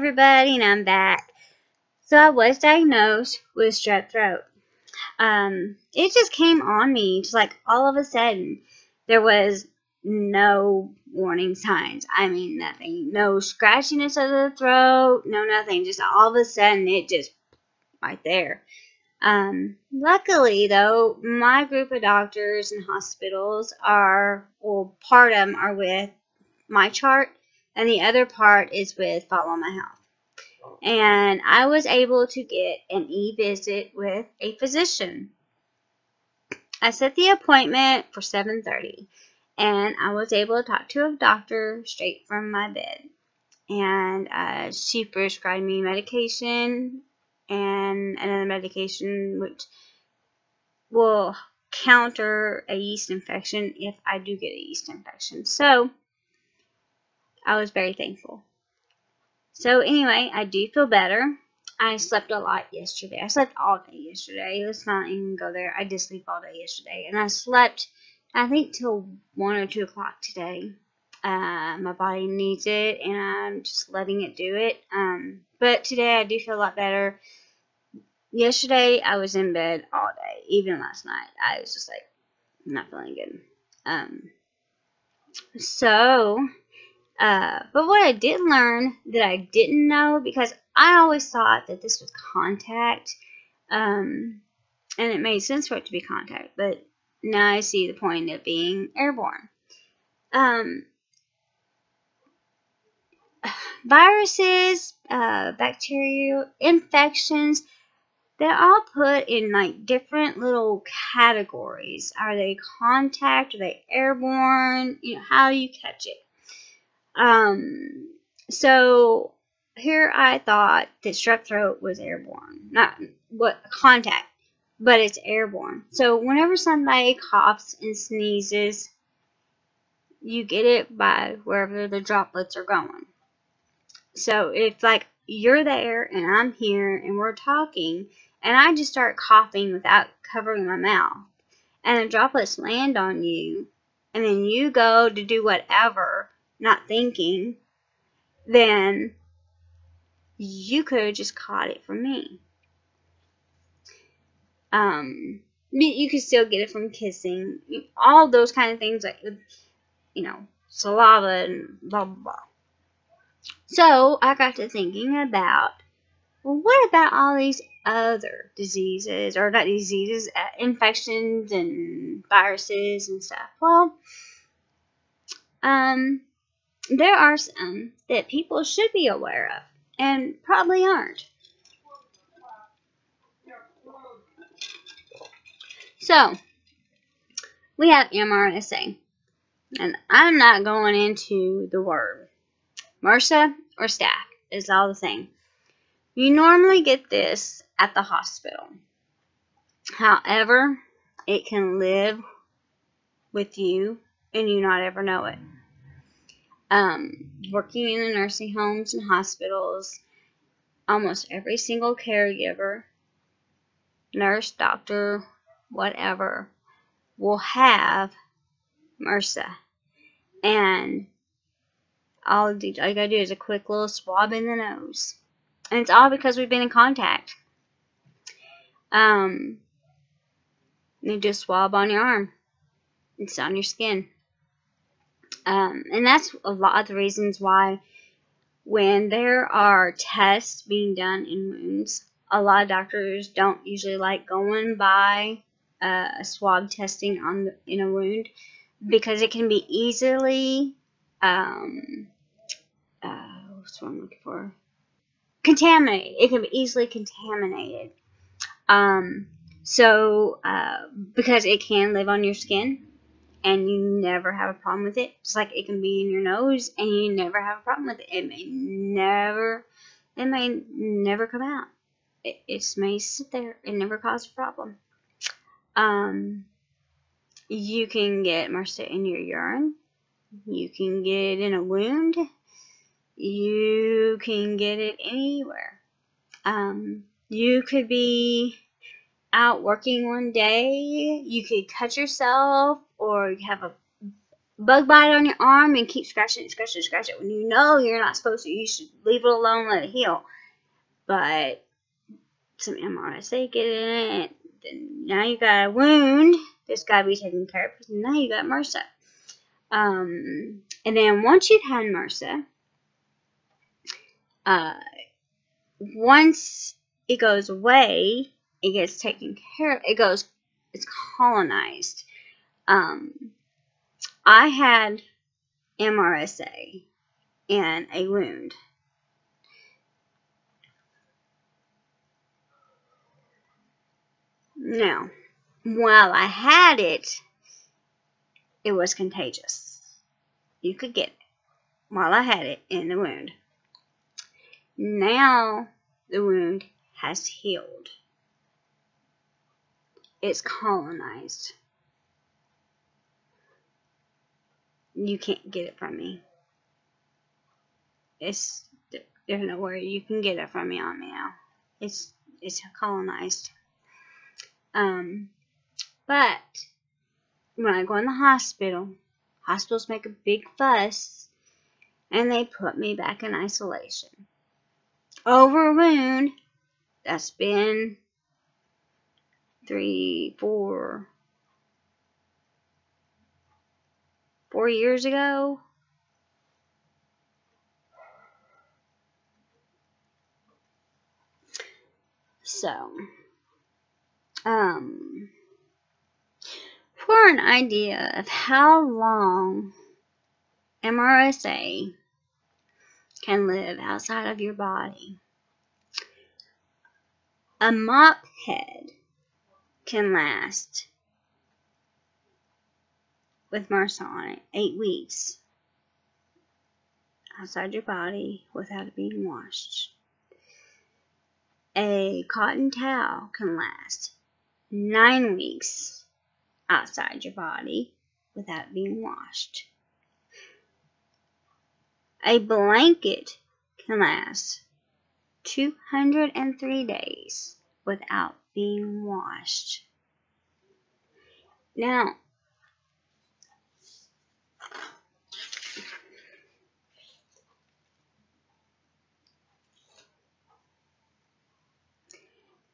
everybody, and I'm back. So I was diagnosed with strep throat. It just came on me, just like all of a sudden. There was no warning signs. I mean, nothing. No scratchiness of the throat, no nothing. Just all of a sudden, it just right there. Luckily, though, my group of doctors and hospitals are, well, part of them are with my chart, and the other part is with Follow My Health. And I was able to get an e-visit with a physician. I set the appointment for 7:30, and I was able to talk to a doctor straight from my bed. And she prescribed me medication and another medication which will counter a yeast infection if I do get a yeast infection. So I was very thankful. So anyway, I do feel better. I slept a lot yesterday. I slept all day yesterday. Let's not even go there. I did sleep all day yesterday. And I slept, I think, till 1 or 2 o'clock today. My body needs it, and I'm just letting it do it. But today I do feel a lot better. Yesterday I was in bed all day. Even last night I was just like not feeling good. But what I did learn that I didn't know, because I always thought that this was contact, and it made sense for it to be contact, but now I see the point of being airborne. Viruses, bacterial infections, they're all put in like different little categories. Are they contact? Are they airborne? You know, how do you catch it? So here I thought that strep throat was airborne, not what contact, but it's airborne. So whenever somebody coughs and sneezes, you get it by wherever the droplets are going. So if like you're there and I'm here and we're talking and I just start coughing without covering my mouth and the droplets land on you and then you go to do whatever, not thinking, then you could have just caught it from me. You could still get it from kissing, all those kind of things, like, you know, saliva and blah, blah, blah. So I got to thinking about, well, what about all these other diseases, or not diseases, infections and viruses and stuff? Well, there are some that people should be aware of and probably aren't. So, we have MRSA, and I'm not going into the word. MRSA or staph is all the same. You normally get this at the hospital. However, it can live with you and you not ever know it. Working in the nursing homes and hospitals, almost every single caregiver, nurse, doctor, whatever, will have MRSA. And all you gotta do is a quick little swab in the nose. And it's all because we've been in contact. You just swab on your arm. It's on your skin. And that's a lot of the reasons why when there are tests being done in wounds, a lot of doctors don't usually like going by a swab testing in a wound, because it can be easily what's what I'm looking for? Contaminated. It can be easily contaminated. Because it can live on your skin and you never have a problem with it. Just like it can be in your nose and you never have a problem with it. It may never come out. It may sit there and never cause a problem. You can get MRSA in your urine. You can get it in a wound. You can get it anywhere. You could be out working one day, you could cut yourself, or you have bug bite on your arm and keep scratching it, scratching it, scratching it. When you know you're not supposed to, you should leave it alone, let it heal. But some MRSA get in it, then now you got a wound that's got to be taken care of. Now you got MRSA. And then once you've had MRSA, once it goes away, it gets taken care of. It's colonized. I had MRSA and a wound. Now, while I had it, it was contagious. You could get it while I had it in the wound. Now, the wound has healed. It's colonized. You can't get it from me. There's no way you can get it from me on me now. It's colonized. But when I go in the hospital, hospitals make a big fuss, and they put me back in isolation over a wound that's been 4 years ago. So, for an idea of how long MRSA can live outside of your body, a mop head can last, with MRSA on it, 8 weeks outside your body without it being washed. A cotton towel can last 9 weeks outside your body without being washed. A blanket can last 203 days without being washed. Now,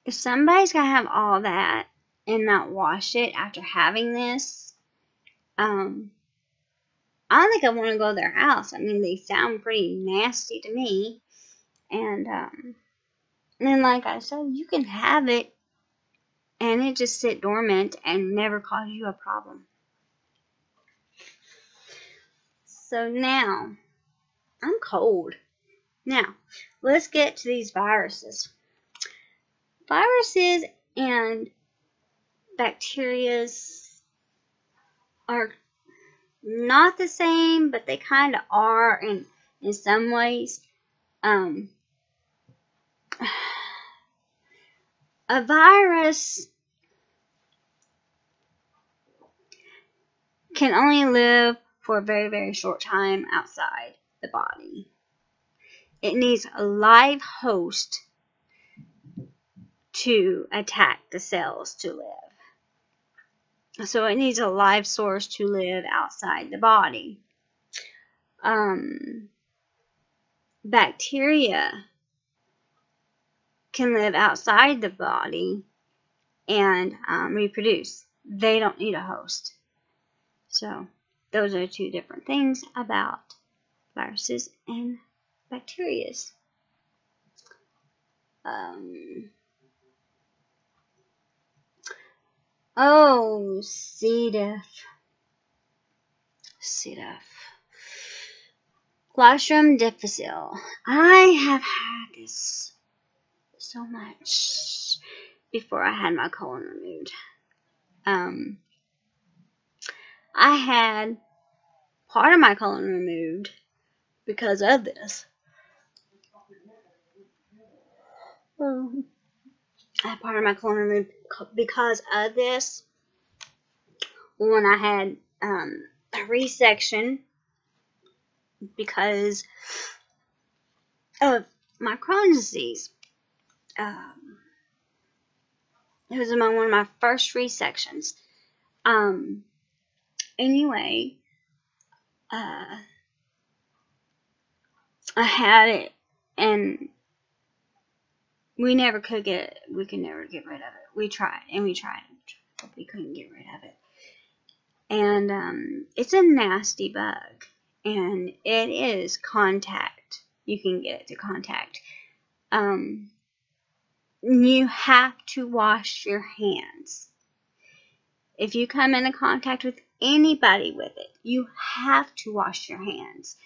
if somebody's gonna have all that and not wash it after having this, I don't think I want to go to their house. I mean, they sound pretty nasty to me. And then, like I said, you can have it and it just sit dormant and never cause you a problem. So now, I'm cold. Now, let's get to these viruses. Viruses and bacteria are not the same, but they kind of are in some ways. A virus can only live for a very, very short time outside the body. It needs a live host to attack the cells to live. So it needs a live source to live outside the body. Bacteria can live outside the body and reproduce. They don't need a host. So those are two different things about viruses and bacteria. C-DIFF. C-DIFF. Colostrum difficile. I have had this so much before I had my colon removed. I had part of my colon removed because of this. I had part of my colon removed because of this. When I had a resection because of my Crohn's disease. It was among one of my first resections. Anyway, I had it, and we never could get it. We could never get rid of it. We tried, and we tried, but we couldn't get rid of it. And it's a nasty bug, and it is contact. You can get it through contact. You have to wash your hands. If you come into contact with anybody with it, you have to wash your hands.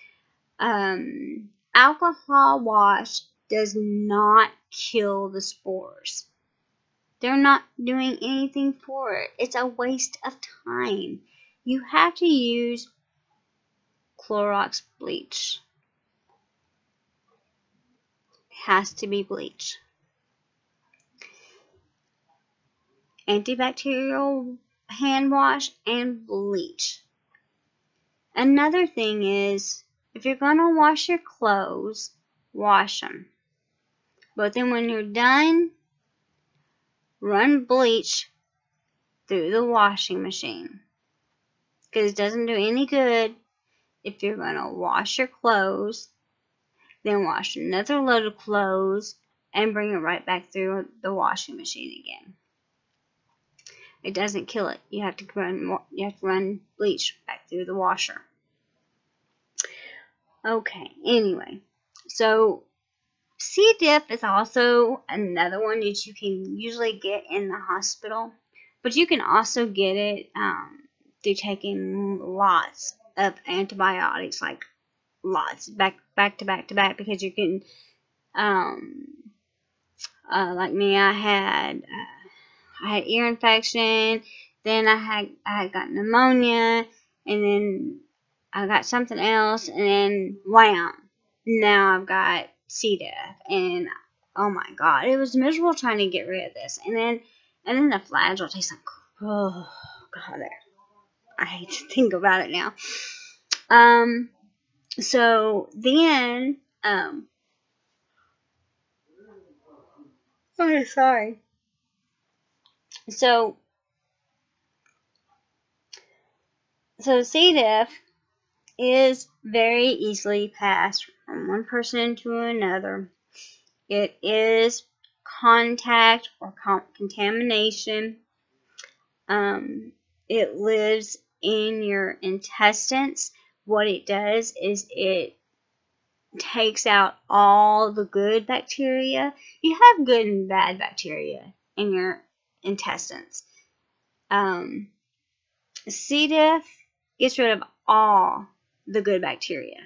Alcohol wash does not kill the spores. They're not doing anything for it. It's a waste of time. You have to use Clorox bleach. It has to be bleach. Antibacterial hand wash and bleach. Another thing is, if you're going to wash your clothes, wash them. But then when you're done, run bleach through the washing machine. Because it doesn't do any good if you're going to wash your clothes, then wash another load of clothes, and bring it right back through the washing machine again. It doesn't kill it. You have to run bleach back through the washer. Okay, anyway. So C-DIFF is also another one that you can usually get in the hospital. But you can also get it through taking lots of antibiotics, like lots, back to back, because you're getting, like me, I had ear infection, then I had got pneumonia, and then I got something else, and then wham, now I've got C-DIFF, and oh my god, it was miserable trying to get rid of this, and then the flagell tastes like, oh god, I hate to think about it now. So then, oh, sorry. So C-DIFF is very easily passed from one person to another. It is contact or contamination. It lives in your intestines. What it does is it takes out all the good bacteria. You have good and bad bacteria in your intestines. C-DIFF gets rid of all the good bacteria,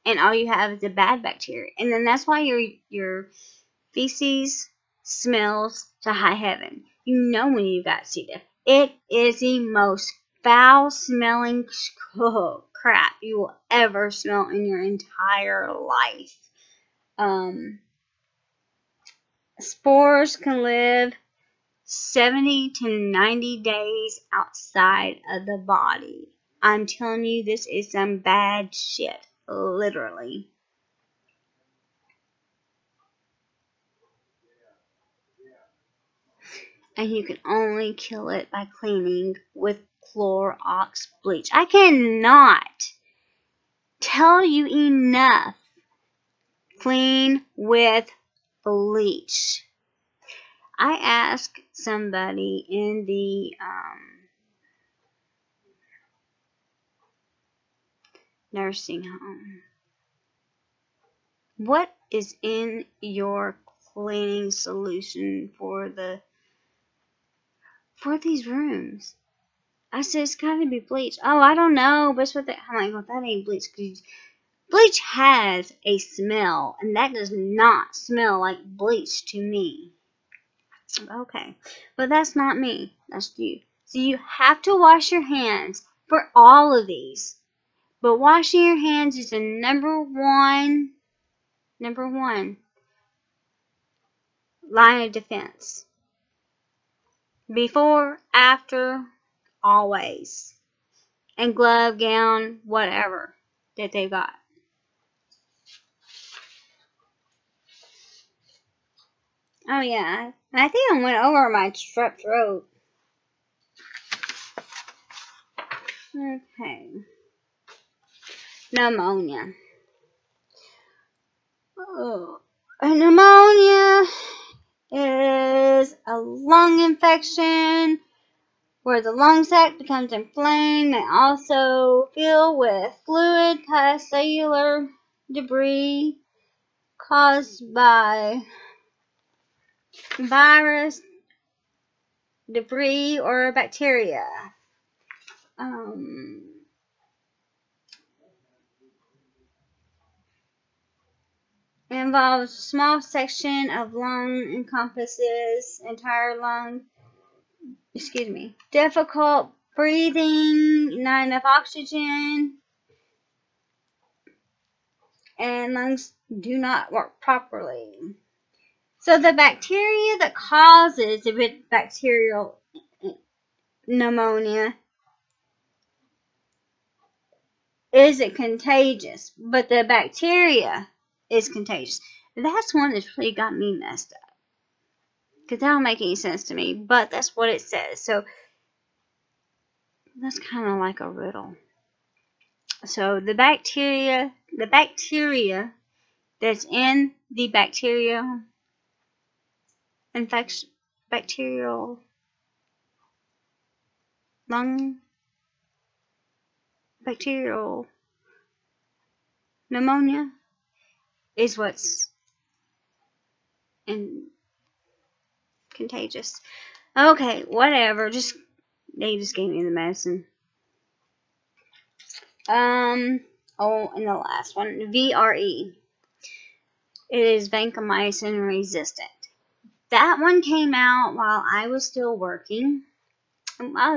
and all you have is the bad bacteria. And then that's why your feces smells to high heaven. You know when you've got C-DIFF. It is the most foul-smelling crap you will ever smell in your entire life. Spores can live 70 to 90 days outside of the body. I'm telling you, this is some bad shit, literally. And you can only kill it by cleaning with Clorox bleach. I cannot tell you enough. Clean with bleach. I asked somebody in the nursing home, what is in your cleaning solution for these rooms? I said, it's gotta be bleach. Oh, I don't know, but it's what I'm like, well, that ain't bleach. Bleach has a smell, and that does not smell like bleach to me. Okay, but that's not me. That's you. So you have to wash your hands for all of these. But washing your hands is the number one line of defense. Before, after, always. And glove, gown, whatever that they got. Oh yeah, I think I went over my strep-throat. Okay. pneumonia. Oh. Pneumonia is a lung infection where the lung sac becomes inflamed and also filled with fluid past cellular debris caused by virus, debris, or bacteria. It involves a small section of lung, encompasses entire lung. Difficult breathing, not enough oxygen, and lungs do not work properly. So the bacteria that causes bacterial pneumonia isn't contagious, but the bacteria is contagious. That's one that's really got me messed up, because that don't make any sense to me, but that's what it says. So that's kind of like a riddle. So the bacteria that's in the bacterial infection, bacterial lung, bacterial pneumonia is what's contagious. Okay, whatever. They just gave me the medicine. And the last one, VRE. It is vancomycin-resistant. That one came out while I was still working. I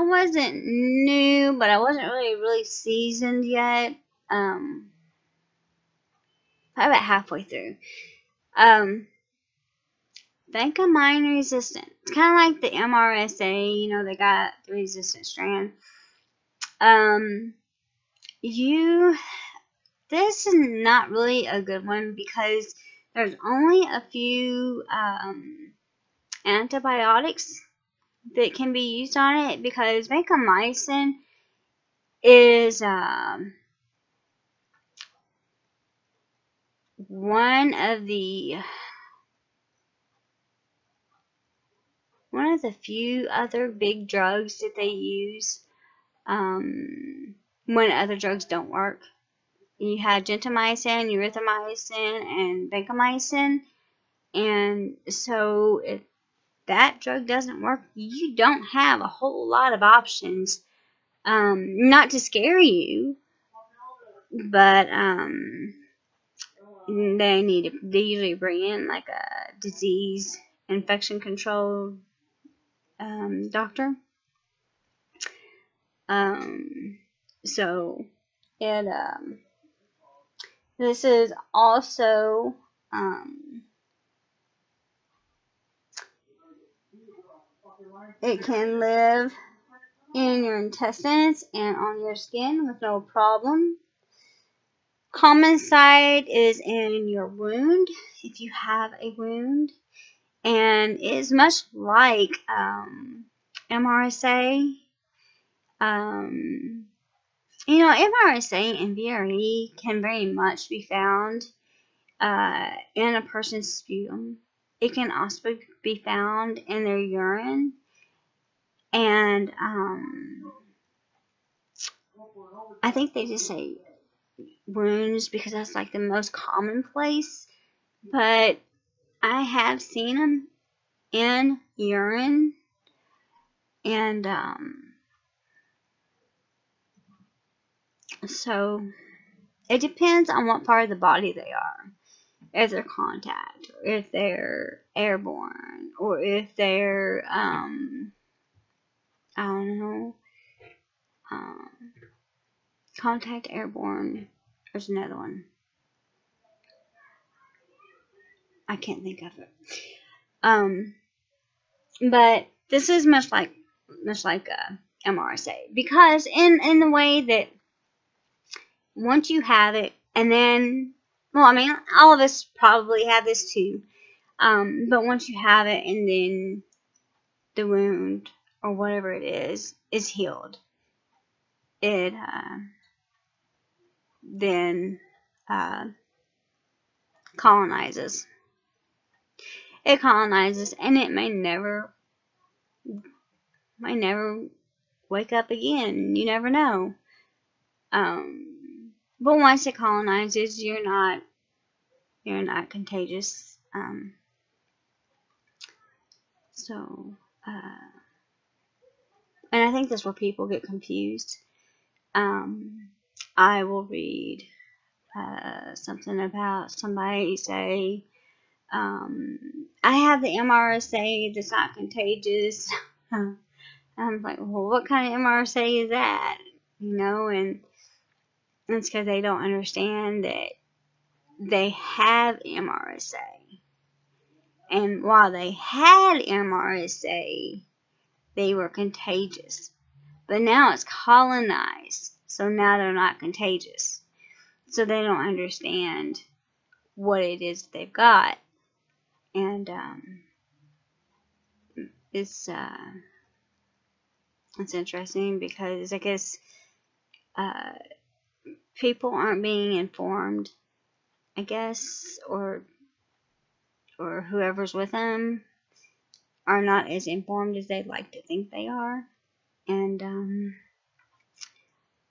wasn't new, but I wasn't really seasoned yet. Probably about halfway through. Vancomycin-resistant. It's kind of like the MRSA. They got the resistant strand. This is not really a good one because there's only a few antibiotics that can be used on it, because vancomycin is one of the few other big drugs that they use when other drugs don't work. You have gentamicin, erythromycin, and vancomycin, and so if that drug doesn't work, you don't have a whole lot of options. Not to scare you, but they usually bring in like a disease infection control doctor. So this is also it can live in your intestines and on your skin with no problem. Common site is in your wound, if you have a wound, and it is much like MRSA. MRSA and VRE can very much be found in a person's sputum. It can also be found in their urine, and I think they just say wounds because that's like the most common place, but I have seen them in urine, and so it depends on what part of the body they are. If they're contact, or if they're airborne, or if they're I don't know, contact, airborne. There's another one. I can't think of it. But this is much like MRSA, because in the way that once you have it, and then, well, I mean, all of us probably have this too, but once you have it, and then the wound or whatever it is healed, it then colonizes. It colonizes, and it may never wake up again. You never know. But once it colonizes, you're not contagious. And I think that's where people get confused. I will read something about somebody say, I have the MRSA that's not contagious. I'm like, well, what kind of MRSA is that? You know, and it's because they don't understand that they have MRSA. And while they had MRSA, they were contagious. But now it's colonized, so now they're not contagious. So they don't understand what it is that they've got. And it's interesting because I guess people aren't being informed, I guess, or whoever's with them are not as informed as they'd like to think they are. And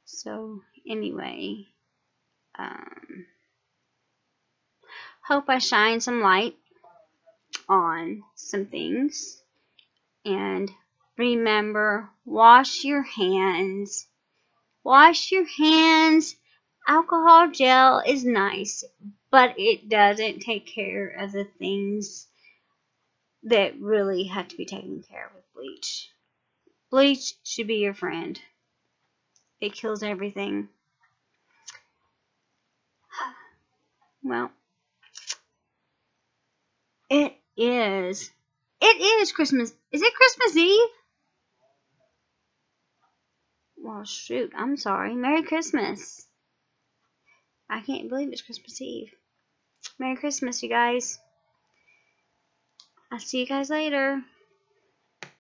so anyway, hope I shine some light on some things. And remember, wash your hands. Wash your hands. Alcohol gel is nice, but it doesn't take care of the things that really have to be taken care of with bleach. Bleach should be your friend. It kills everything. Well, it is Christmas. Is it Christmas Eve? Well, shoot, I'm sorry. Merry Christmas. I can't believe it's Christmas Eve. Merry Christmas, you guys. I'll see you guys later.